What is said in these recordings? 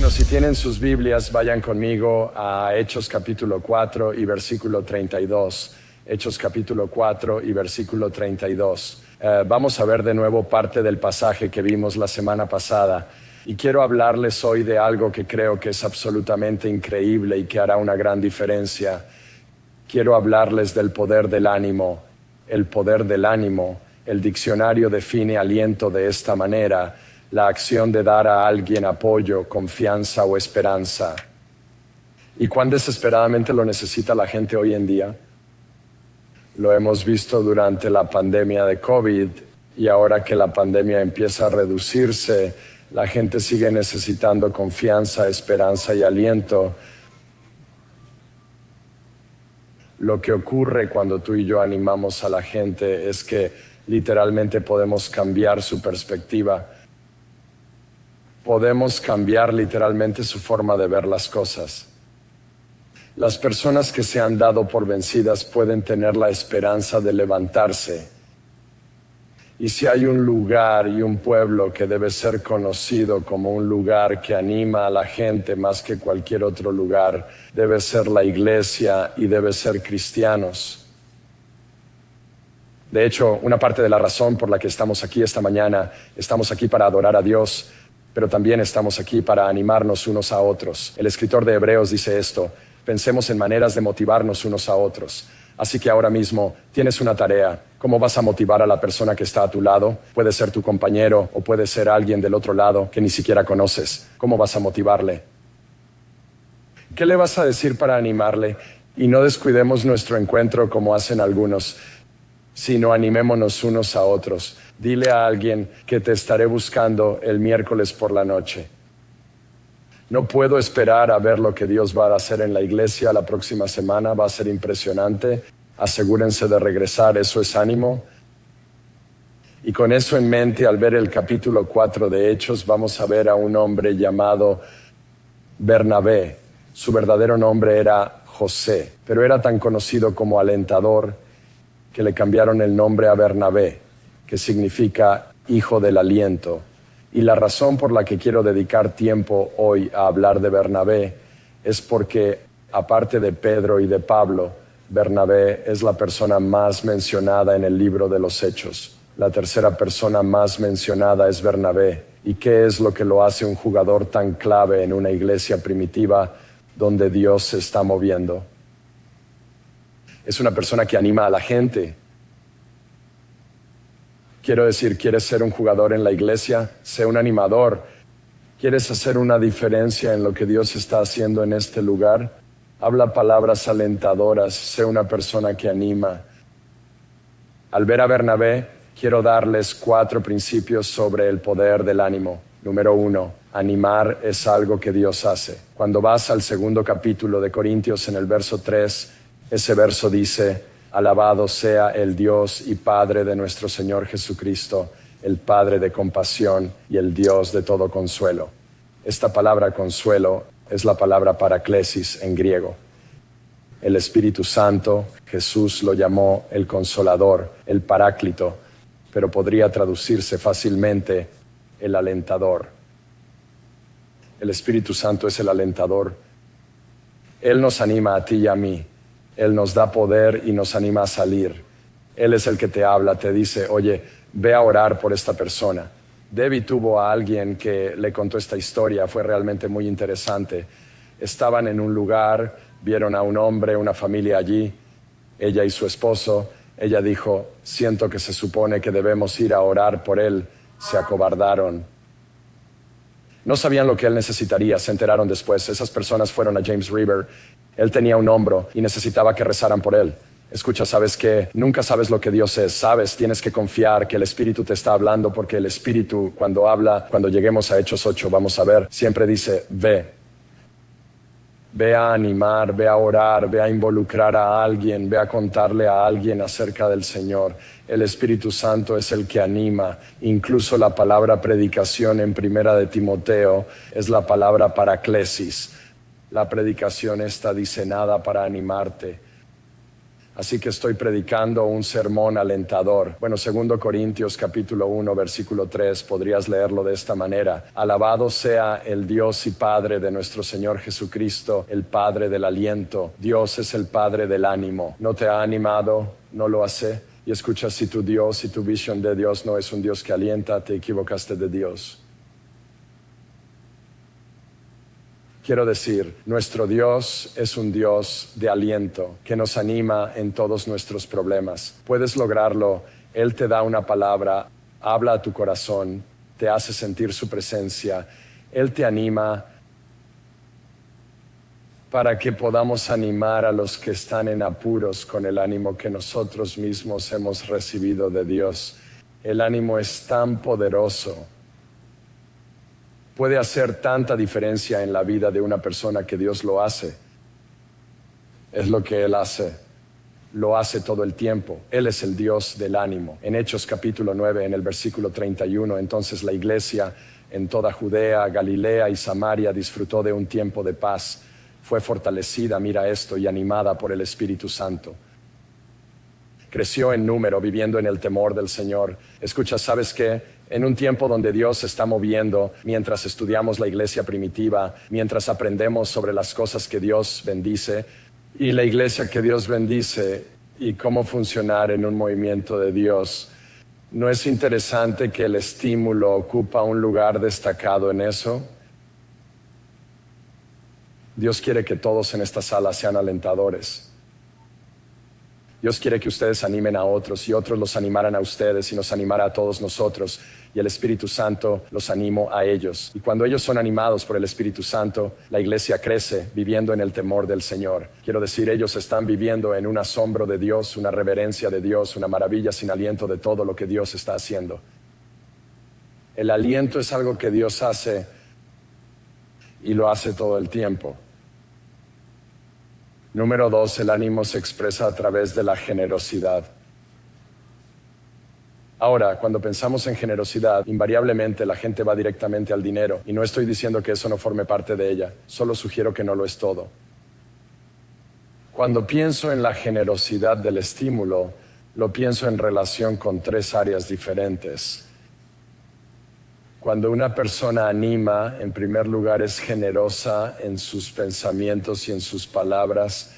Bueno, si tienen sus Biblias, vayan conmigo a Hechos capítulo 4 y versículo 32. Hechos capítulo 4 y versículo 32. Vamos a ver de nuevo parte del pasaje que vimos la semana pasada. Y quiero hablarles hoy de algo que creo que es absolutamente increíble y que hará una gran diferencia. Quiero hablarles del poder del ánimo. El poder del ánimo. El diccionario define aliento de esta manera: la acción de dar a alguien apoyo, confianza o esperanza. ¿Y cuán desesperadamente lo necesita la gente hoy en día? Lo hemos visto durante la pandemia de COVID, y ahora que la pandemia empieza a reducirse, la gente sigue necesitando confianza, esperanza y aliento. Lo que ocurre cuando tú y yo animamos a la gente es que literalmente podemos cambiar su perspectiva. Podemos cambiar literalmente su forma de ver las cosas. Las personas que se han dado por vencidas pueden tener la esperanza de levantarse. Y si hay un lugar y un pueblo que debe ser conocido como un lugar que anima a la gente más que cualquier otro lugar, debe ser la iglesia y debe ser cristianos. De hecho, una parte de la razón por la que estamos aquí esta mañana, estamos aquí para adorar a Dios, pero también estamos aquí para animarnos unos a otros. El escritor de Hebreos dice esto: pensemos en maneras de motivarnos unos a otros. Así que ahora mismo tienes una tarea. ¿Cómo vas a motivar a la persona que está a tu lado? Puede ser tu compañero o puede ser alguien del otro lado que ni siquiera conoces. ¿Cómo vas a motivarle? ¿Qué le vas a decir para animarle? Y no descuidemos nuestro encuentro como hacen algunos, sino animémonos unos a otros. Dile a alguien que te estaré buscando el miércoles por la noche. No puedo esperar a ver lo que Dios va a hacer en la iglesia la próxima semana. Va a ser impresionante. Asegúrense de regresar, eso es ánimo. Y con eso en mente, al ver el capítulo 4 de Hechos, vamos a ver a un hombre llamado Bernabé. Su verdadero nombre era José, pero era tan conocido como alentador que le cambiaron el nombre a Bernabé, que significa hijo del aliento. Y la razón por la que quiero dedicar tiempo hoy a hablar de Bernabé es porque, aparte de Pedro y de Pablo, Bernabé es la persona más mencionada en el libro de los Hechos. La tercera persona más mencionada es Bernabé. ¿Y qué es lo que lo hace un jugador tan clave en una iglesia primitiva donde Dios se está moviendo? Es una persona que anima a la gente. Quiero decir, ¿quieres ser un jugador en la iglesia? Sé un animador. ¿Quieres hacer una diferencia en lo que Dios está haciendo en este lugar? Habla palabras alentadoras. Sé una persona que anima. Al ver a Bernabé, quiero darles 4 principios sobre el poder del ánimo. Número 1, animar es algo que Dios hace. Cuando vas al 2º capítulo de Corintios, en el verso 3, ese verso dice: alabado sea el Dios y Padre de nuestro Señor Jesucristo, el Padre de compasión y el Dios de todo consuelo. Esta palabra consuelo es la palabra paraklesis en griego. El Espíritu Santo, Jesús lo llamó el Consolador, el Paráclito, pero podría traducirse fácilmente el alentador. El Espíritu Santo es el alentador. Él nos anima a ti y a mí. Él nos da poder y nos anima a salir. Él es el que te habla, te dice: oye, ve a orar por esta persona. Debbie tuvo a alguien que le contó esta historia, fue realmente muy interesante. Estaban en un lugar, vieron a un hombre, una familia allí, ella y su esposo. Ella dijo: siento que se supone que debemos ir a orar por él. Se acobardaron. No sabían lo que él necesitaría, se enteraron después. Esas personas fueron a James River. Él tenía un hombro y necesitaba que rezaran por él. Escucha, ¿sabes qué? Nunca sabes lo que Dios es, ¿sabes? Tienes que confiar que el Espíritu te está hablando, porque el Espíritu, cuando habla, cuando lleguemos a Hechos 8, vamos a ver, siempre dice: ve. Ve a animar, ve a orar, ve a involucrar a alguien, ve a contarle a alguien acerca del Señor. El Espíritu Santo es el que anima. Incluso la palabra predicación en 1 de Timoteo es la palabra paraklesis. La predicación está diseñada para animarte. Así que estoy predicando un sermón alentador. Bueno, 2 Corintios capítulo 1, versículo 3, podrías leerlo de esta manera. Alabado sea el Dios y Padre de nuestro Señor Jesucristo, el Padre del aliento. Dios es el Padre del ánimo. ¿No te ha animado? ¿No lo hace? Y escucha, si tu Dios, si tu visión de Dios no es un Dios que alienta, te equivocaste de Dios. Quiero decir, nuestro Dios es un Dios de aliento que nos anima en todos nuestros problemas. Puedes lograrlo. Él te da una palabra, habla a tu corazón, te hace sentir su presencia. Él te anima para que podamos animar a los que están en apuros con el ánimo que nosotros mismos hemos recibido de Dios. El ánimo es tan poderoso. Puede hacer tanta diferencia en la vida de una persona que Dios lo hace. Es lo que Él hace. Lo hace todo el tiempo. Él es el Dios del ánimo. En Hechos capítulo 9, en el versículo 31, entonces la iglesia en toda Judea, Galilea y Samaria disfrutó de un tiempo de paz. Fue fortalecida, mira esto, y animada por el Espíritu Santo. Creció en número, viviendo en el temor del Señor. Escucha, ¿sabes qué? En un tiempo donde Dios se está moviendo, mientras estudiamos la iglesia primitiva, mientras aprendemos sobre las cosas que Dios bendice y la iglesia que Dios bendice y cómo funcionar en un movimiento de Dios, ¿no es interesante que el estímulo ocupa un lugar destacado en eso? Dios quiere que todos en esta sala sean alentadores. Dios quiere que ustedes animen a otros y otros los animaran a ustedes y nos animara a todos nosotros. Y el Espíritu Santo los animó a ellos. Y cuando ellos son animados por el Espíritu Santo, la iglesia crece viviendo en el temor del Señor. Quiero decir, ellos están viviendo en un asombro de Dios, una reverencia de Dios, una maravilla sin aliento de todo lo que Dios está haciendo. El aliento es algo que Dios hace y lo hace todo el tiempo. Número 2, el ánimo se expresa a través de la generosidad. Ahora, cuando pensamos en generosidad, invariablemente la gente va directamente al dinero. Y no estoy diciendo que eso no forme parte de ella, solo sugiero que no lo es todo. Cuando pienso en la generosidad del estímulo, lo pienso en relación con 3 áreas diferentes. Cuando una persona anima, en primer lugar es generosa en sus pensamientos y en sus palabras.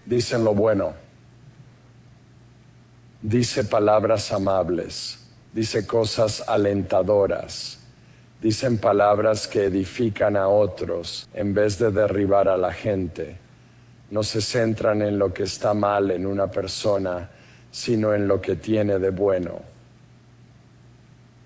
Dicen lo bueno. Dice palabras amables. Dice cosas alentadoras. Dicen palabras que edifican a otros en vez de derribar a la gente. No se centran en lo que está mal en una persona, sino en lo que tiene de bueno.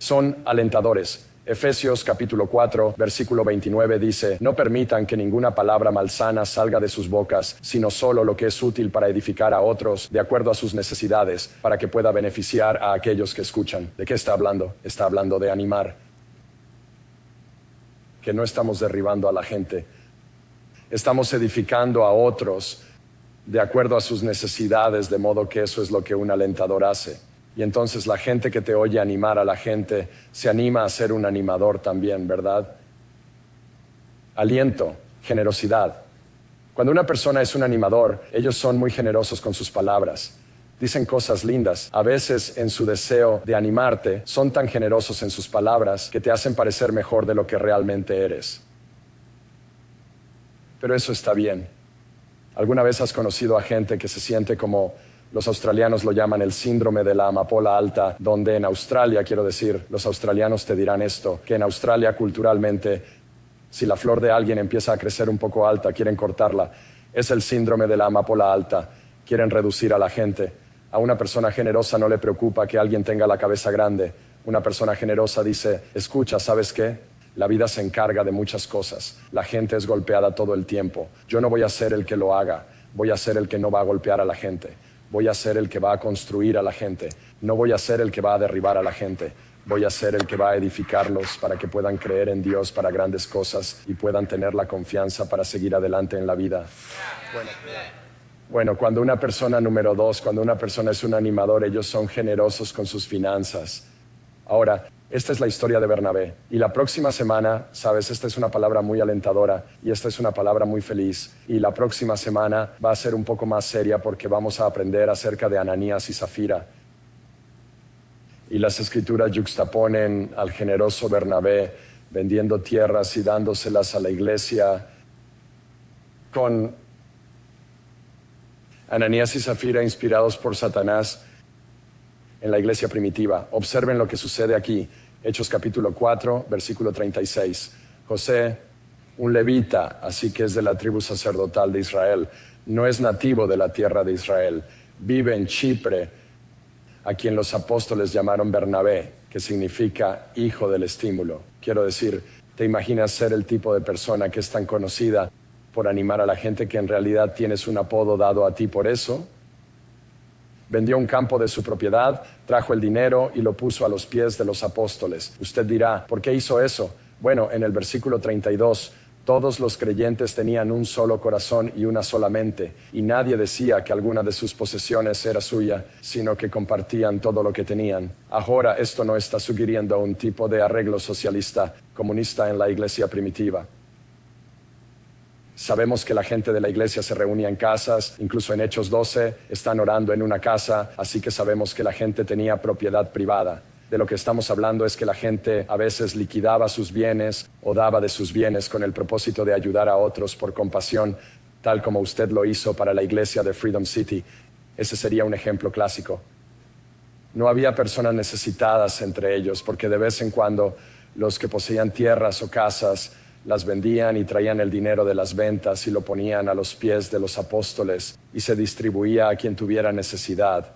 Son alentadores. Efesios capítulo 4, versículo 29 dice: no permitan que ninguna palabra malsana salga de sus bocas, sino solo lo que es útil para edificar a otros de acuerdo a sus necesidades, para que pueda beneficiar a aquellos que escuchan. ¿De qué está hablando? Está hablando de animar. Que no estamos derribando a la gente. Estamos edificando a otros de acuerdo a sus necesidades, de modo que eso es lo que un alentador hace. Y entonces la gente que te oye animar a la gente se anima a ser un animador también, ¿verdad? Aliento, generosidad. Cuando una persona es un animador, ellos son muy generosos con sus palabras. Dicen cosas lindas. A veces en su deseo de animarte, son tan generosos en sus palabras que te hacen parecer mejor de lo que realmente eres. Pero eso está bien. ¿Alguna vez has conocido a gente que se siente como los australianos lo llaman el síndrome de la amapola alta, donde en Australia, quiero decir, los australianos te dirán esto, que en Australia culturalmente, si la flor de alguien empieza a crecer un poco alta, quieren cortarla. Es el síndrome de la amapola alta. Quieren reducir a la gente. A una persona generosa no le preocupa que alguien tenga la cabeza grande. Una persona generosa dice: escucha, ¿sabes qué? La vida se encarga de muchas cosas. La gente es golpeada todo el tiempo. Yo no voy a ser el que lo haga. Voy a ser el que no va a golpear a la gente. Voy a ser el que va a construir a la gente. No voy a ser el que va a derribar a la gente. Voy a ser el que va a edificarlos para que puedan creer en Dios para grandes cosas y puedan tener la confianza para seguir adelante en la vida. Bueno, cuando una persona, número 2, cuando una persona es un animador, ellos son generosos con sus finanzas. Ahora, esta es la historia de Bernabé. Y la próxima semana, sabes, esta es una palabra muy alentadora y esta es una palabra muy feliz. Y la próxima semana va a ser un poco más seria porque vamos a aprender acerca de Ananías y Zafira. Y las escrituras yuxtaponen al generoso Bernabé vendiendo tierras y dándoselas a la iglesia con Ananías y Zafira inspirados por Satanás en la iglesia primitiva. Observen lo que sucede aquí. Hechos capítulo 4, versículo 36. José, un levita, así que es de la tribu sacerdotal de Israel, no es nativo de la tierra de Israel, vive en Chipre, a quien los apóstoles llamaron Bernabé, que significa hijo del estímulo. Quiero decir, ¿te imaginas ser el tipo de persona que es tan conocida por animar a la gente que en realidad tienes un apodo dado a ti por eso? Vendió un campo de su propiedad, trajo el dinero y lo puso a los pies de los apóstoles. Usted dirá, ¿por qué hizo eso? Bueno, en el versículo 32, todos los creyentes tenían un solo corazón y una sola mente, y nadie decía que alguna de sus posesiones era suya, sino que compartían todo lo que tenían. Ahora esto no está sugiriendo un tipo de arreglo socialista comunista en la iglesia primitiva. Sabemos que la gente de la iglesia se reunía en casas, incluso en Hechos 12 están orando en una casa, así que sabemos que la gente tenía propiedad privada. De lo que estamos hablando es que la gente a veces liquidaba sus bienes o daba de sus bienes con el propósito de ayudar a otros por compasión, tal como usted lo hizo para la iglesia de Freedom City. Ese sería un ejemplo clásico. No había personas necesitadas entre ellos, porque de vez en cuando los que poseían tierras o casas las vendían y traían el dinero de las ventas y lo ponían a los pies de los apóstoles y se distribuía a quien tuviera necesidad.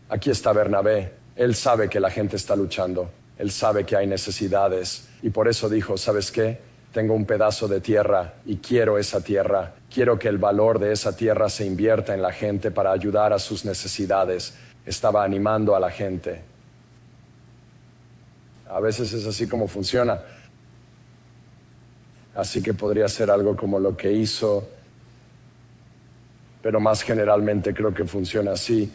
Aquí está Bernabé. Él sabe que la gente está luchando, él sabe que hay necesidades y por eso dijo, ¿sabes qué? Tengo un pedazo de tierra y quiero esa tierra. Quiero que el valor de esa tierra se invierta en la gente para ayudar a sus necesidades. Estaba animando a la gente. A veces es así como funciona. Así que podría ser algo como lo que hizo, pero más generalmente creo que funciona así.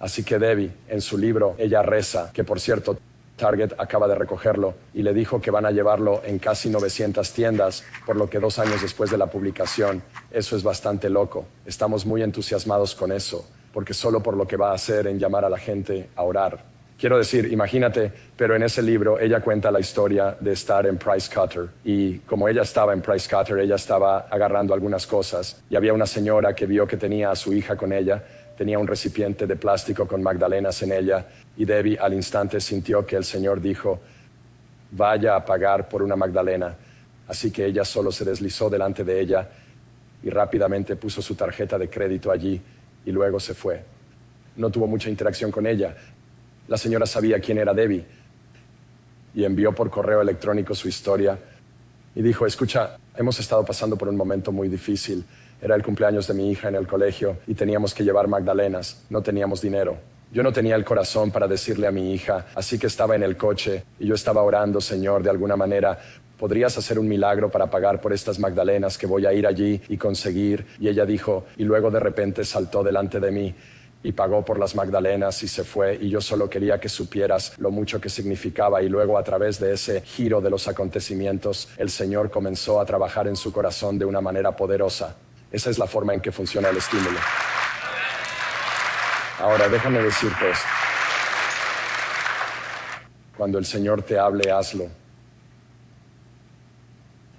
Así que Debbie, en su libro, ella reza, que por cierto, Target acaba de recogerlo y le dijo que van a llevarlo en casi 900 tiendas, por lo que 2 años después de la publicación. Eso es bastante loco. Estamos muy entusiasmados con eso, porque solo por lo que va a hacer en llamar a la gente a orar. Quiero decir, imagínate, pero en ese libro ella cuenta la historia de estar en Price Cutter y como ella estaba en Price Cutter, ella estaba agarrando algunas cosas y había una señora que vio que tenía a su hija con ella, tenía un recipiente de plástico con magdalenas en ella y Debbie al instante sintió que el Señor dijo, vaya a pagar por una magdalena. Así que ella solo se deslizó delante de ella y rápidamente puso su tarjeta de crédito allí y luego se fue. No tuvo mucha interacción con ella. La señora sabía quién era Debbie y envió por correo electrónico su historia y dijo, escucha, hemos estado pasando por un momento muy difícil. Era el cumpleaños de mi hija en el colegio y teníamos que llevar magdalenas. No teníamos dinero. Yo no tenía el corazón para decirle a mi hija, así que estaba en el coche y yo estaba orando, Señor, de alguna manera, ¿podrías hacer un milagro para pagar por estas magdalenas que voy a ir allí y conseguir? Y ella dijo, y luego de repente saltó delante de mí y pagó por las magdalenas y se fue y yo solo quería que supieras lo mucho que significaba y luego a través de ese giro de los acontecimientos el Señor comenzó a trabajar en su corazón de una manera poderosa. Esa es la forma en que funciona el estímulo. Ahora déjame decirte esto. Cuando el Señor te hable, hazlo.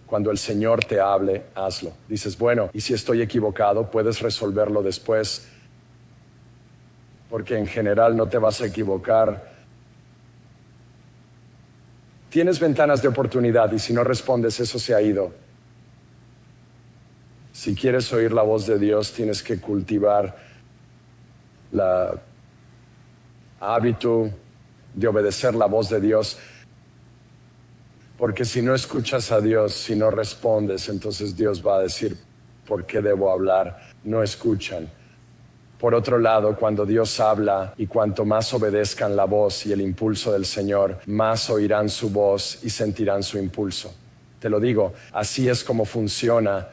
Cuando el Señor te hable, hazlo. Dices, bueno, y si estoy equivocado, puedes resolverlo después. Porque en general no te vas a equivocar. Tienes ventanas de oportunidad y si no respondes, eso se ha ido. Si quieres oír la voz de Dios, tienes que cultivar el hábito de obedecer la voz de Dios. Porque si no escuchas a Dios, si no respondes, entonces Dios va a decir, ¿por qué debo hablar? No escuchan. Por otro lado, cuando Dios habla y cuanto más obedezcan la voz y el impulso del Señor, más oirán su voz y sentirán su impulso. Te lo digo, así es como funciona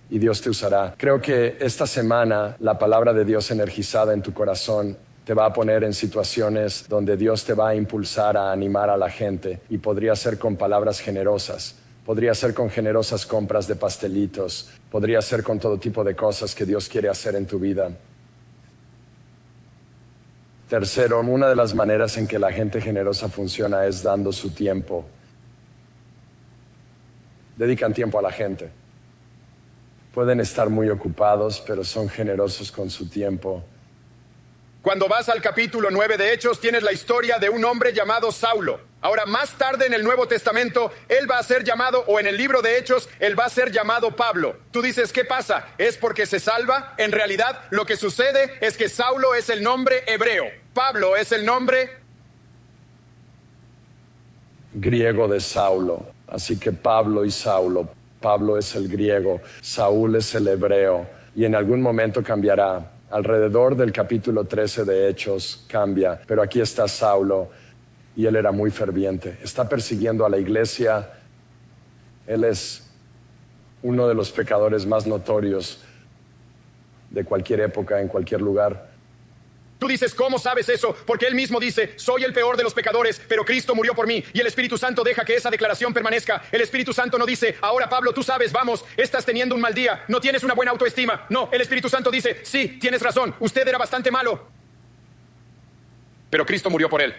y Dios te usará. Creo que esta semana la palabra de Dios energizada en tu corazón Te va a poner en situaciones donde Dios te va a impulsar a animar a la gente, y podría ser con palabras generosas, podría ser con generosas compras de pastelitos, podría ser con todo tipo de cosas que Dios quiere hacer en tu vida. Tercero, una de las maneras en que la gente generosa funciona es dando su tiempo. Dedican tiempo a la gente. Pueden estar muy ocupados, pero son generosos con su tiempo. Cuando vas al capítulo 9 de Hechos, tienes la historia de un hombre llamado Saulo. Ahora, más tarde en el Nuevo Testamento, él va a ser llamado, o en el libro de Hechos, él va a ser llamado Pablo. Tú dices, ¿qué pasa? ¿Es porque se salva? En realidad, lo que sucede es que Saulo es el nombre hebreo. Pablo es el nombre griego de Saulo. Así que Pablo y Saulo. Pablo es el griego, Saúl es el hebreo. Y en algún momento cambiará. Alrededor del capítulo 13 de Hechos cambia, pero aquí está Saulo, y él era muy ferviente. Está persiguiendo a la iglesia. Él es uno de los pecadores más notorios de cualquier época, en cualquier lugar. Tú dices, ¿cómo sabes eso? Porque él mismo dice, soy el peor de los pecadores, pero Cristo murió por mí, y el Espíritu Santo deja que esa declaración permanezca. El Espíritu Santo no dice, ahora Pablo, tú sabes, vamos, estás teniendo un mal día, no tienes una buena autoestima. No, el Espíritu Santo dice, sí, tienes razón, usted era bastante malo, pero Cristo murió por él.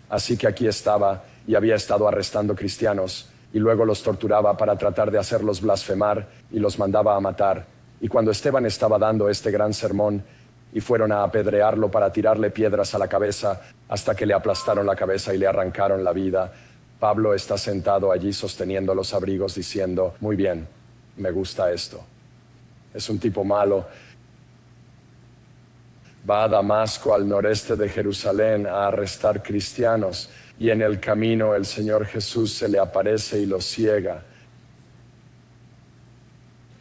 Así que aquí estaba, y había estado arrestando cristianos, y luego los torturaba para tratar de hacerlos blasfemar, y los mandaba a matar. Y cuando Esteban estaba dando este gran sermón, y fueron a apedrearlo para tirarle piedras a la cabeza hasta que le aplastaron la cabeza y le arrancaron la vida, Pablo está sentado allí sosteniendo los abrigos diciendo, muy bien, me gusta esto. Es un tipo malo. Va a Damasco, al noreste de Jerusalén, a arrestar cristianos, y en el camino el Señor Jesús se le aparece y lo ciega.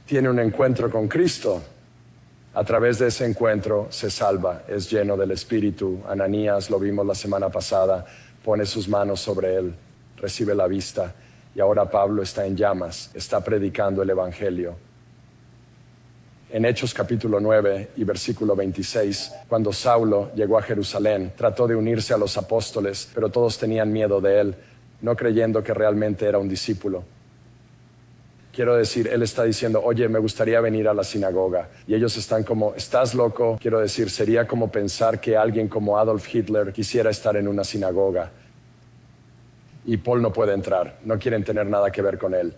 Tiene un encuentro con Cristo. A través de ese encuentro se salva, es lleno del Espíritu. Ananías, lo vimos la semana pasada, pone sus manos sobre él, recibe la vista, y ahora Pablo está en llamas, está predicando el Evangelio. En Hechos capítulo 9 y versículo 26, cuando Saulo llegó a Jerusalén, trató de unirse a los apóstoles, pero todos tenían miedo de él, no creyendo que realmente era un discípulo. Quiero decir, él está diciendo, oye, me gustaría venir a la sinagoga. Y ellos están como, ¿estás loco? Quiero decir, sería como pensar que alguien como Adolf Hitler quisiera estar en una sinagoga. Y Paul no puede entrar, no quieren tener nada que ver con él.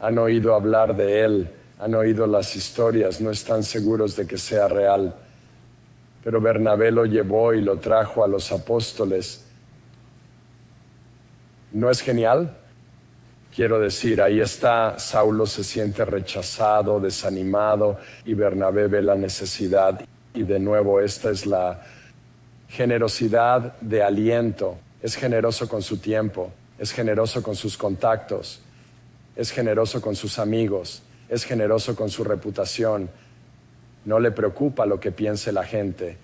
Han oído hablar de él, han oído las historias, no están seguros de que sea real. Pero Bernabé lo llevó y lo trajo a los apóstoles. ¿No es genial? Quiero decir, ahí está, Saulo se siente rechazado, desanimado, y Bernabé ve la necesidad. Y de nuevo, esta es la generosidad de aliento. Es generoso con su tiempo, es generoso con sus contactos, es generoso con sus amigos, es generoso con su reputación. No le preocupa lo que piense la gente.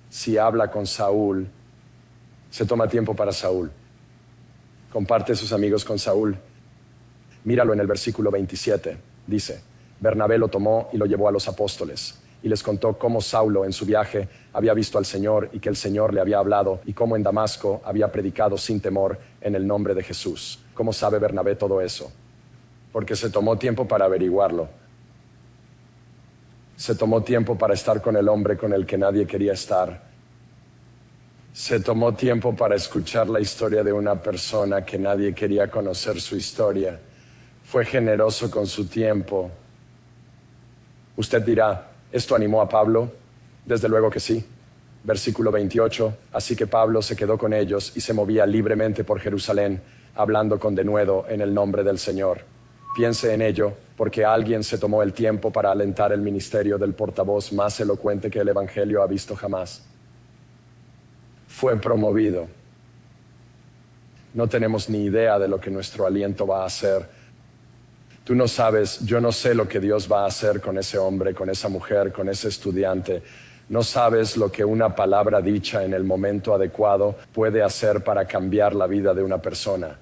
Si habla con Saúl, se toma tiempo para Saúl. Comparte sus amigos con Saúl. Míralo en el versículo 27. Dice, Bernabé lo tomó y lo llevó a los apóstoles, y les contó cómo Saulo en su viaje había visto al Señor y que el Señor le había hablado, y cómo en Damasco había predicado sin temor en el nombre de Jesús. ¿Cómo sabe Bernabé todo eso? Porque se tomó tiempo para averiguarlo. Se tomó tiempo para estar con el hombre con el que nadie quería estar. Se tomó tiempo para escuchar la historia de una persona que nadie quería conocer su historia. Fue generoso con su tiempo. Usted dirá, ¿esto animó a Pablo? Desde luego que sí. Versículo 28, así que Pablo se quedó con ellos y se movía libremente por Jerusalén, hablando con denuedo en el nombre del Señor. Piense en ello, porque alguien se tomó el tiempo para alentar el ministerio del portavoz más elocuente que el Evangelio ha visto jamás. Fue promovido. No tenemos ni idea de lo que nuestro aliento va a hacer. Tú no sabes, yo no sé lo que Dios va a hacer con ese hombre, con esa mujer, con ese estudiante. No sabes lo que una palabra dicha en el momento adecuado puede hacer para cambiar la vida de una persona.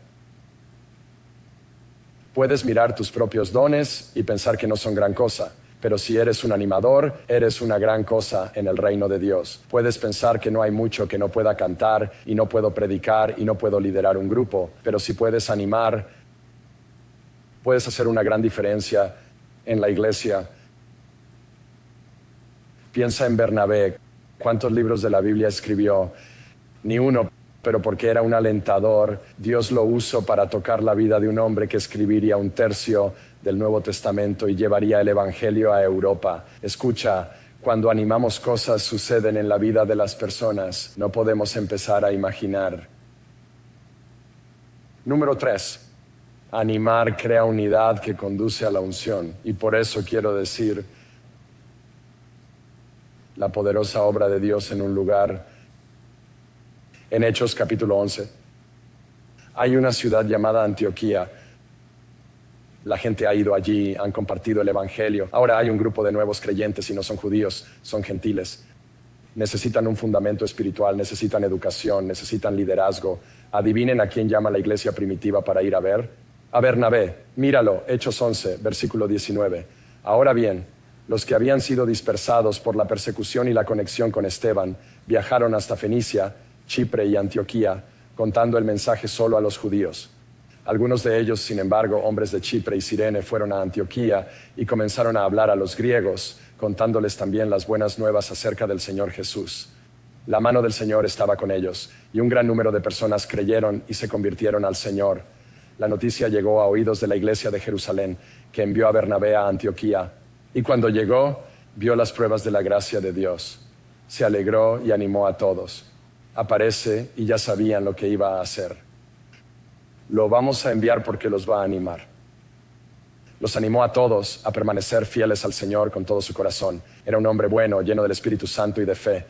Puedes mirar tus propios dones y pensar que no son gran cosa. Pero si eres un animador, eres una gran cosa en el reino de Dios. Puedes pensar que no hay mucho que no pueda cantar, y no puedo predicar, y no puedo liderar un grupo. Pero si puedes animar, puedes hacer una gran diferencia en la iglesia. Piensa en Bernabé. ¿Cuántos libros de la Biblia escribió? Ni uno, pero porque era un alentador, Dios lo usó para tocar la vida de un hombre que escribiría un tercio del Nuevo Testamento y llevaría el Evangelio a Europa. Escucha, cuando animamos, cosas suceden en la vida de las personas. No podemos empezar a imaginar. Número 3. Animar crea unidad que conduce a la unción. Y por eso quiero decir la poderosa obra de Dios en un lugar. En Hechos capítulo 11, hay una ciudad llamada Antioquía. La gente ha ido allí, han compartido el Evangelio. Ahora hay un grupo de nuevos creyentes y no son judíos, son gentiles. Necesitan un fundamento espiritual, necesitan educación, necesitan liderazgo. Adivinen a quién llama la iglesia primitiva para ir a ver. A Bernabé. Míralo, Hechos 11, versículo 19. Ahora bien, los que habían sido dispersados por la persecución y la conexión con Esteban viajaron hasta Fenicia, Chipre y Antioquía, contando el mensaje solo a los judíos. Algunos de ellos, sin embargo, hombres de Chipre y Cirene, fueron a Antioquía y comenzaron a hablar a los griegos, contándoles también las buenas nuevas acerca del Señor Jesús. La mano del Señor estaba con ellos, y un gran número de personas creyeron y se convirtieron al Señor. La noticia llegó a oídos de la iglesia de Jerusalén, que envió a Bernabé a Antioquía, y cuando llegó, vio las pruebas de la gracia de Dios. Se alegró y animó a todos. Aparece y ya sabían lo que iba a hacer. Lo vamos a enviar porque los va a animar. Los animó a todos a permanecer fieles al Señor con todo su corazón. Era un hombre bueno, lleno del Espíritu Santo y de fe.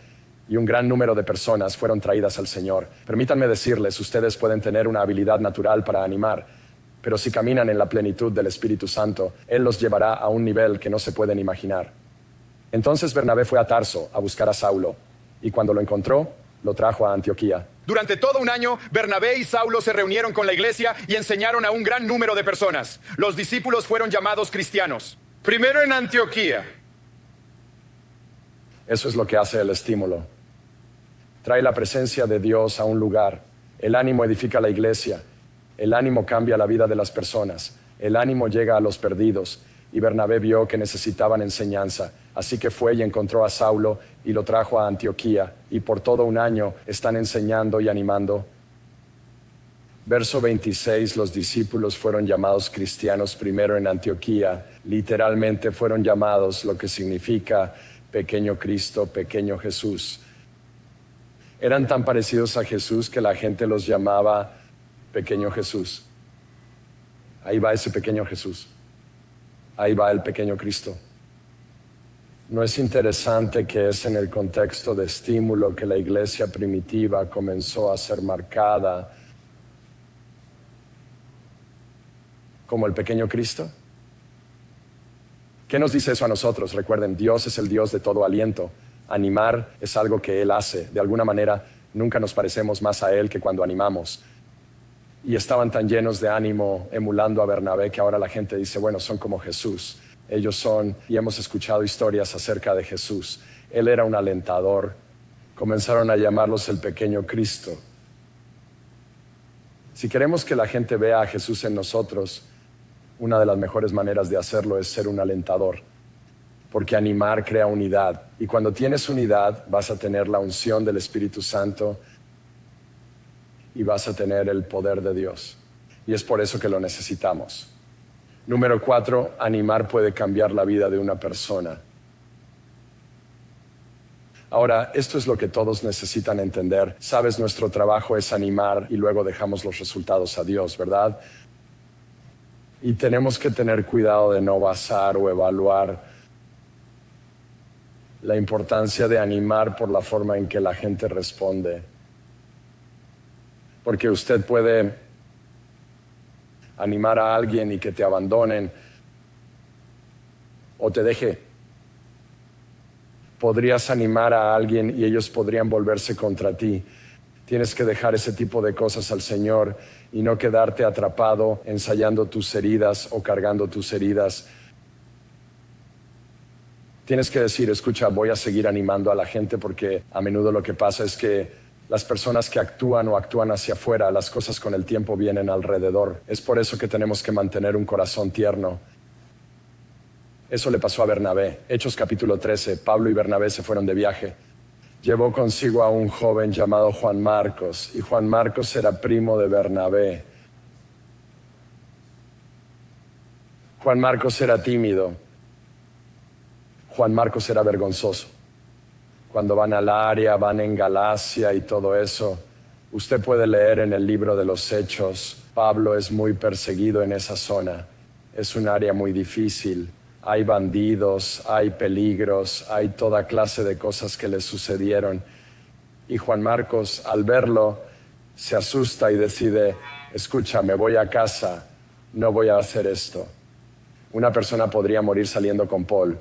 Y un gran número de personas fueron traídas al Señor. Permítanme decirles, ustedes pueden tener una habilidad natural para animar, pero si caminan en la plenitud del Espíritu Santo, Él los llevará a un nivel que no se pueden imaginar. Entonces Bernabé fue a Tarso a buscar a Saulo, y cuando lo encontró, lo trajo a Antioquía. Durante todo un año, Bernabé y Saulo se reunieron con la iglesia y enseñaron a un gran número de personas. Los discípulos fueron llamados cristianos. Primero en Antioquía. Eso es lo que hace el estímulo. Trae la presencia de Dios a un lugar. El ánimo edifica la iglesia. El ánimo cambia la vida de las personas. El ánimo llega a los perdidos. Y Bernabé vio que necesitaban enseñanza. Así que fue y encontró a Saulo y lo trajo a Antioquía. Y por todo un año están enseñando y animando. Verso 26, los discípulos fueron llamados cristianos primero en Antioquía. Literalmente fueron llamados, lo que significa pequeño Cristo, pequeño Jesús. Eran tan parecidos a Jesús que la gente los llamaba pequeño Jesús. Ahí va ese pequeño Jesús. Ahí va el pequeño Cristo. ¿No es interesante que es en el contexto de estímulo que la iglesia primitiva comenzó a ser marcada como el pequeño Cristo? ¿Qué nos dice eso a nosotros? Recuerden, Dios es el Dios de todo aliento. Animar es algo que Él hace. De alguna manera, nunca nos parecemos más a Él que cuando animamos. Y estaban tan llenos de ánimo emulando a Bernabé que ahora la gente dice, bueno, son como Jesús. Ellos son, y hemos escuchado historias acerca de Jesús. Él era un alentador. Comenzaron a llamarlos el pequeño Cristo. Si queremos que la gente vea a Jesús en nosotros, una de las mejores maneras de hacerlo es ser un alentador. Porque animar crea unidad. Y cuando tienes unidad, vas a tener la unción del Espíritu Santo y vas a tener el poder de Dios. Y es por eso que lo necesitamos. Número 4, animar puede cambiar la vida de una persona. Ahora, esto es lo que todos necesitan entender. Sabes, nuestro trabajo es animar y luego dejamos los resultados a Dios, ¿verdad? Y tenemos que tener cuidado de no basar o evaluar la importancia de animar por la forma en que la gente responde. Porque usted puede animar a alguien y que te abandonen o te deje. Podrías animar a alguien y ellos podrían volverse contra ti. Tienes que dejar ese tipo de cosas al Señor y no quedarte atrapado ensayando tus heridas o cargando tus heridas. Tienes que decir, escucha, voy a seguir animando a la gente, porque a menudo lo que pasa es que las personas que actúan o actúan hacia afuera, las cosas con el tiempo vienen alrededor. Es por eso que tenemos que mantener un corazón tierno. Eso le pasó a Bernabé. Hechos capítulo 13, Pablo y Bernabé se fueron de viaje. Llevó consigo a un joven llamado Juan Marcos, y Juan Marcos era primo de Bernabé. Juan Marcos era tímido. Juan Marcos era vergonzoso. Cuando van al área, van en Galacia y todo eso, usted puede leer en el libro de los Hechos, Pablo es muy perseguido en esa zona. Es un área muy difícil. Hay bandidos, hay peligros, hay toda clase de cosas que le sucedieron. Y Juan Marcos, al verlo, se asusta y decide, escucha, me voy a casa, no voy a hacer esto. Una persona podría morir saliendo con Paul.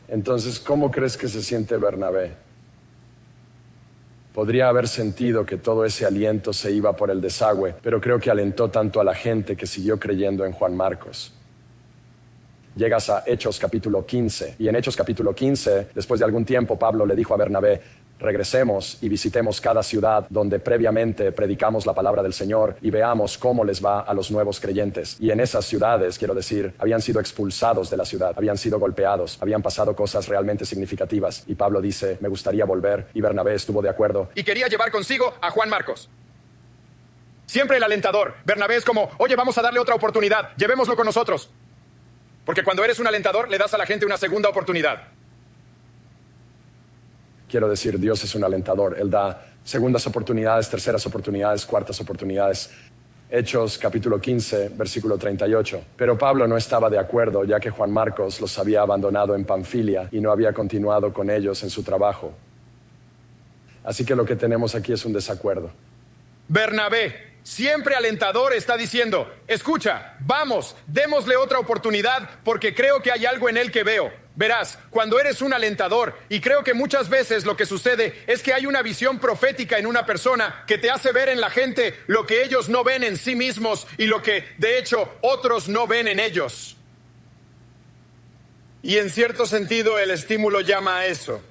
Entonces, ¿cómo crees que se siente Bernabé? Podría haber sentido que todo ese aliento se iba por el desagüe, pero creo que alentó tanto a la gente que siguió creyendo en Juan Marcos. Llegas a Hechos capítulo 15, y en Hechos capítulo 15, después de algún tiempo, Pablo le dijo a Bernabé, regresemos y visitemos cada ciudad donde previamente predicamos la palabra del Señor y veamos cómo les va a los nuevos creyentes. Y en esas ciudades, quiero decir, habían sido expulsados de la ciudad, habían sido golpeados, habían pasado cosas realmente significativas. Y Pablo dice, me gustaría volver, y Bernabé estuvo de acuerdo. Y quería llevar consigo a Juan Marcos. Siempre el alentador. Bernabé es como, oye, vamos a darle otra oportunidad, llevémoslo con nosotros. Porque cuando eres un alentador, le das a la gente una segunda oportunidad. Quiero decir, Dios es un alentador. Él da segundas oportunidades, terceras oportunidades, cuartas oportunidades. Hechos capítulo 15, versículo 38. Pero Pablo no estaba de acuerdo, ya que Juan Marcos los había abandonado en Panfilia y no había continuado con ellos en su trabajo. Así que lo que tenemos aquí es un desacuerdo. Bernabé, siempre alentador, está diciendo, escucha, vamos, démosle otra oportunidad porque creo que hay algo en él que veo. Verás, cuando eres un alentador, y creo que muchas veces lo que sucede es que hay una visión profética en una persona que te hace ver en la gente lo que ellos no ven en sí mismos y lo que, de hecho, otros no ven en ellos. Y en cierto sentido el estímulo llama a eso.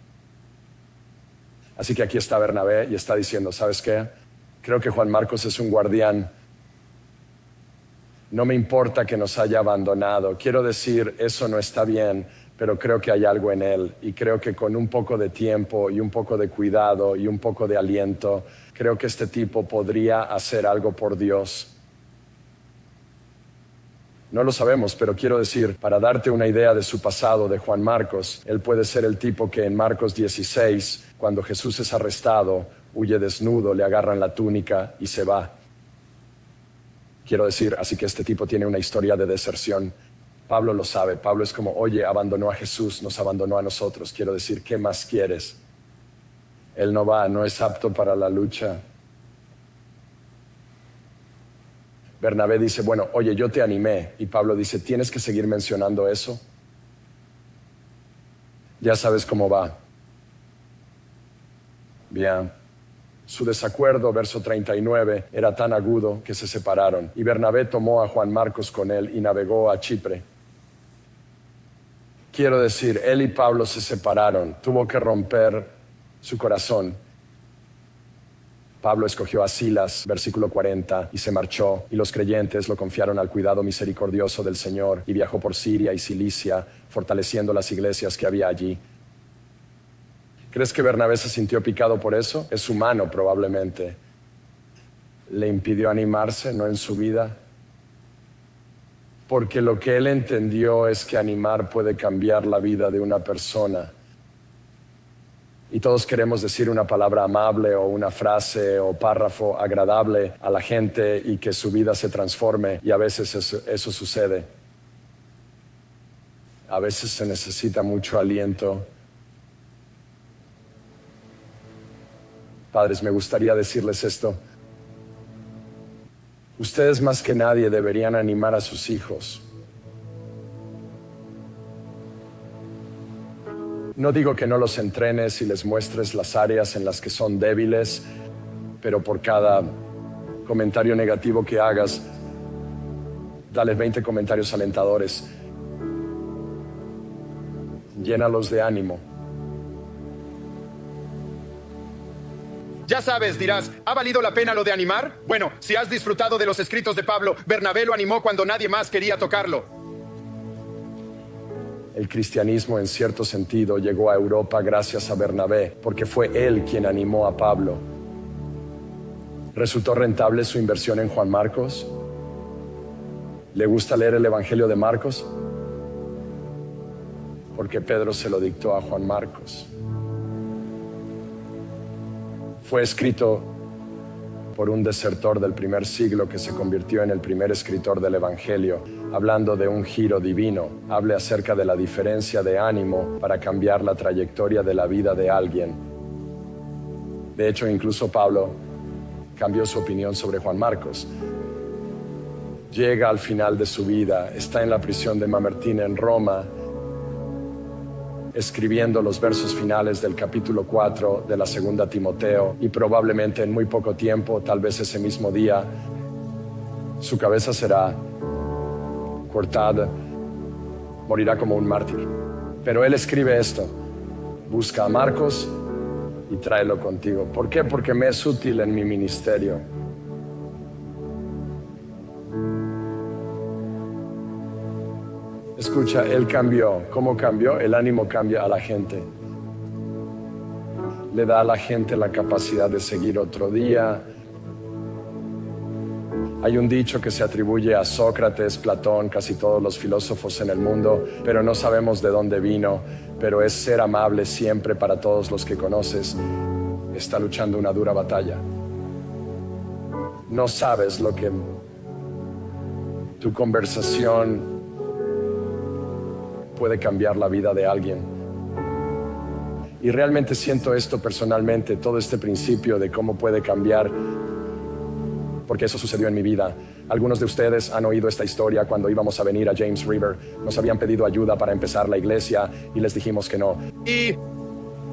Así que aquí está Bernabé y está diciendo, ¿sabes qué? Creo que Juan Marcos es un guardián. No me importa que nos haya abandonado. Quiero decir, eso no está bien, pero creo que hay algo en él. Y creo que con un poco de tiempo y un poco de cuidado y un poco de aliento, creo que este tipo podría hacer algo por Dios. No lo sabemos, pero quiero decir, para darte una idea de su pasado, de Juan Marcos, él puede ser el tipo que en Marcos 16, cuando Jesús es arrestado, huye desnudo, le agarran la túnica y se va. Quiero decir, así que este tipo tiene una historia de deserción. Pablo lo sabe. Pablo es como, oye, abandonó a Jesús, nos abandonó a nosotros. Quiero decir, ¿qué más quieres? Él no va, no es apto para la lucha. Bernabé dice, bueno, oye, yo te animé. Y Pablo dice, ¿tienes que seguir mencionando eso? Ya sabes cómo va. Bien. Su desacuerdo, verso 39, era tan agudo que se separaron. Y Bernabé tomó a Juan Marcos con él y navegó a Chipre. Quiero decir, él y Pablo se separaron. Tuvo que romper su corazón. Pablo escogió a Silas, versículo 40, y se marchó. Y los creyentes lo confiaron al cuidado misericordioso del Señor. Y viajó por Siria y Cilicia, fortaleciendo las iglesias que había allí. ¿Crees que Bernabé se sintió picado por eso? Es humano probablemente. ¿Le impidió animarse? ¿No en su vida? Porque lo que él entendió es que animar puede cambiar la vida de una persona. Y todos queremos decir una palabra amable o una frase o párrafo agradable a la gente y que su vida se transforme. Y a veces eso sucede. A veces se necesita mucho aliento. Padres, me gustaría decirles esto. Ustedes más que nadie deberían animar a sus hijos. No digo que no los entrenes y les muestres las áreas en las que son débiles, pero por cada comentario negativo que hagas, dale 20 comentarios alentadores. llénalos de ánimo. Ya sabes, dirás, ¿ha valido la pena lo de animar? Bueno, si has disfrutado de los escritos de Pablo, Bernabé lo animó cuando nadie más quería tocarlo. El cristianismo, en cierto sentido, llegó a Europa gracias a Bernabé, porque fue él quien animó a Pablo. ¿Resultó rentable su inversión en Juan Marcos? ¿Le gusta leer el Evangelio de Marcos? Porque Pedro se lo dictó a Juan Marcos. Fue escrito por un desertor del primer siglo que se convirtió en el primer escritor del Evangelio, hablando de un giro divino. Hable acerca de la diferencia de ánimo para cambiar la trayectoria de la vida de alguien. De hecho, incluso Pablo cambió su opinión sobre Juan Marcos. Llega al final de su vida, está en la prisión de Mamertín en Roma, escribiendo los versos finales del capítulo 4 de la segunda Timoteo, y probablemente en muy poco tiempo, tal vez ese mismo día, su cabeza será cortada, morirá como un mártir. Pero él escribe esto: busca a Marcos y tráelo contigo. ¿Por qué? Porque me es útil en mi ministerio. Escucha, él cambió. ¿Cómo cambió? El ánimo cambia a la gente. Le da a la gente la capacidad de seguir otro día. Hay un dicho que se atribuye a Sócrates, Platón, casi todos los filósofos en el mundo, pero no sabemos de dónde vino, pero es ser amable siempre para todos los que conoces. Está luchando una dura batalla. No sabes lo que tu conversación puede cambiar la vida de alguien. Y realmente siento esto personalmente, todo este principio de cómo puede cambiar, porque eso sucedió en mi vida. Algunos de ustedes han oído esta historia cuando íbamos a venir a James River. Nos habían pedido ayuda para empezar la iglesia y les dijimos que no. Y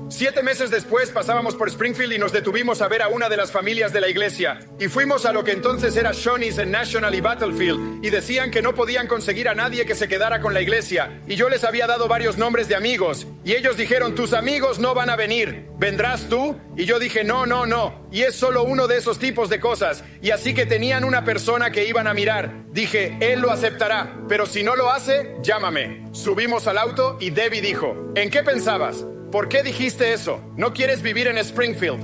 7 meses después pasábamos por Springfield y nos detuvimos a ver a una de las familias de la iglesia. Y fuimos a lo que entonces era Shoney's en National y Battlefield. Y decían que no podían conseguir a nadie que se quedara con la iglesia. Y yo les había dado varios nombres de amigos. Y ellos dijeron, tus amigos no van a venir. ¿Vendrás tú? Y yo dije, no. Y es solo uno de esos tipos de cosas. Y así que tenían una persona que iban a mirar. Dije, él lo aceptará. Pero si no lo hace, llámame. Subimos al auto y Debbie dijo, ¿en qué pensabas? ¿Por qué dijiste eso? ¿No quieres vivir en Springfield?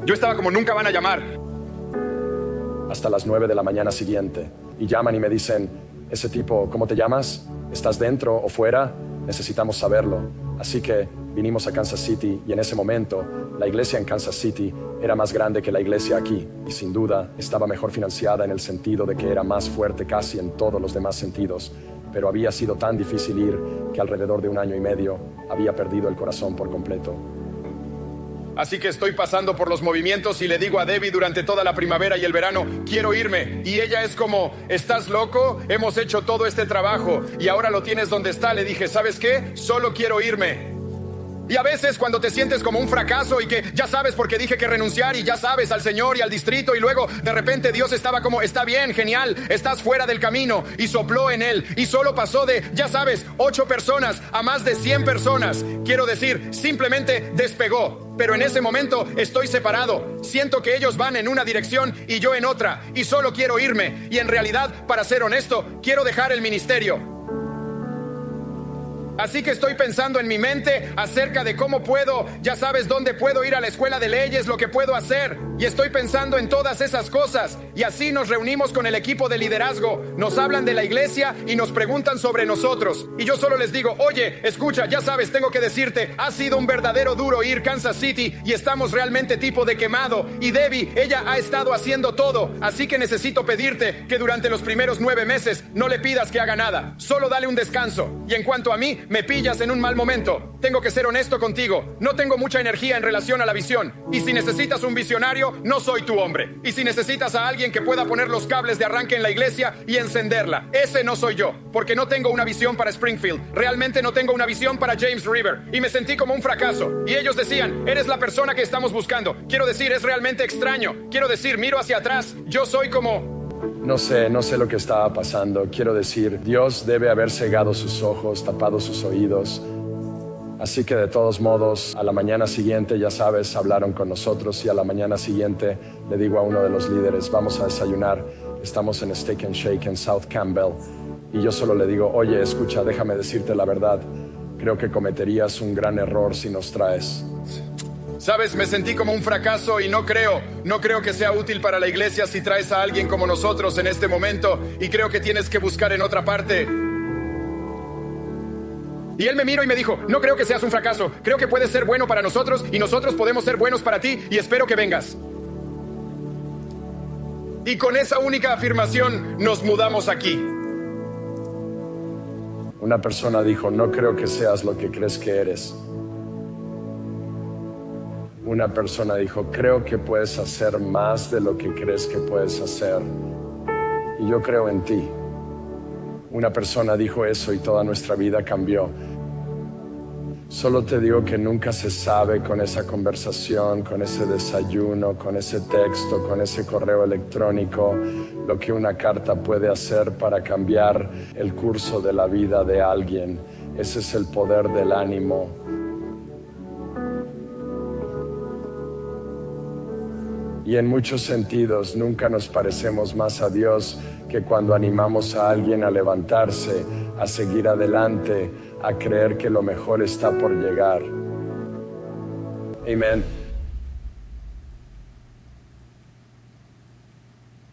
Yo estaba como, nunca van a llamar. Hasta las 9 de la mañana siguiente. Y llaman y me dicen, ese tipo, ¿cómo te llamas? ¿Estás dentro o fuera? Necesitamos saberlo. Así que vinimos a Kansas City y en ese momento la iglesia en Kansas City era más grande que la iglesia aquí. Y sin duda estaba mejor financiada en el sentido de que era más fuerte casi en todos los demás sentidos. Pero había sido tan difícil ir que alrededor de 1 año y medio había perdido el corazón por completo. Así que estoy pasando por los movimientos y le digo a Debbie durante toda la primavera y el verano, quiero irme. Y ella es como, ¿estás loco? Hemos hecho todo este trabajo y ahora lo tienes donde está. Le dije, ¿sabes qué? Solo quiero irme. Y a veces cuando te sientes como un fracaso y que ya sabes por qué dije que renunciar y ya sabes al Señor y al distrito y luego de repente Dios estaba como, está bien, genial, estás fuera del camino y sopló en él y solo pasó de, ya sabes, 8 personas a más de 100 personas. Quiero decir, simplemente despegó. Pero en ese momento estoy separado. Siento que ellos van en una dirección y yo en otra y solo quiero irme. Y en realidad, para ser honesto, quiero dejar el ministerio. Así que estoy pensando en mi mente acerca de cómo puedo, ya sabes, dónde puedo ir a la escuela de leyes, lo que puedo hacer. Y estoy pensando en todas esas cosas. Y así nos reunimos con el equipo de liderazgo. Nos hablan de la iglesia y nos preguntan sobre nosotros. Y yo solo les digo, oye, escucha, ya sabes, tengo que decirte, ha sido un verdadero duro ir Kansas City y estamos realmente tipo de quemado. Y Debbie, ella ha estado haciendo todo. Así que necesito pedirte que durante los primeros 9 meses no le pidas que haga nada. Solo dale un descanso. Y en cuanto a mí, me pillas en un mal momento. Tengo que ser honesto contigo. No tengo mucha energía en relación a la visión. Y si necesitas un visionario, no soy tu hombre. Y si necesitas a alguien que pueda poner los cables de arranque en la iglesia y encenderla, ese no soy yo. Porque no tengo una visión para Springfield. Realmente no tengo una visión para James River. Y me sentí como un fracaso. Y ellos decían, eres la persona que estamos buscando. Quiero decir, es realmente extraño. Quiero decir, miro hacia atrás. Yo soy como... No sé lo que estaba pasando. Quiero decir, Dios debe haber cegado sus ojos, tapado sus oídos. Así que de todos modos, a la mañana siguiente, ya sabes, hablaron con nosotros y a la mañana siguiente le digo a uno de los líderes, vamos a desayunar, estamos en Steak and Shake en South Campbell. Y yo solo le digo, oye, escucha, déjame decirte la verdad, creo que cometerías un gran error si nos traes. Sabes, me sentí como un fracaso y no creo que sea útil para la iglesia si traes a alguien como nosotros en este momento y creo que tienes que buscar en otra parte. Y él me miró y me dijo, no creo que seas un fracaso, creo que puedes ser bueno para nosotros y nosotros podemos ser buenos para ti y espero que vengas. Y con esa única afirmación nos mudamos aquí. Una persona dijo, no creo que seas lo que crees que eres. Una persona dijo, creo que puedes hacer más de lo que crees que puedes hacer. Y yo creo en ti. Una persona dijo eso y toda nuestra vida cambió. Solo te digo que nunca se sabe con esa conversación, con ese desayuno, con ese texto, con ese correo electrónico, lo que una carta puede hacer para cambiar el curso de la vida de alguien. Ese es el poder del ánimo. Y en muchos sentidos nunca nos parecemos más a Dios que cuando animamos a alguien a levantarse, a seguir adelante, a creer que lo mejor está por llegar. Amén.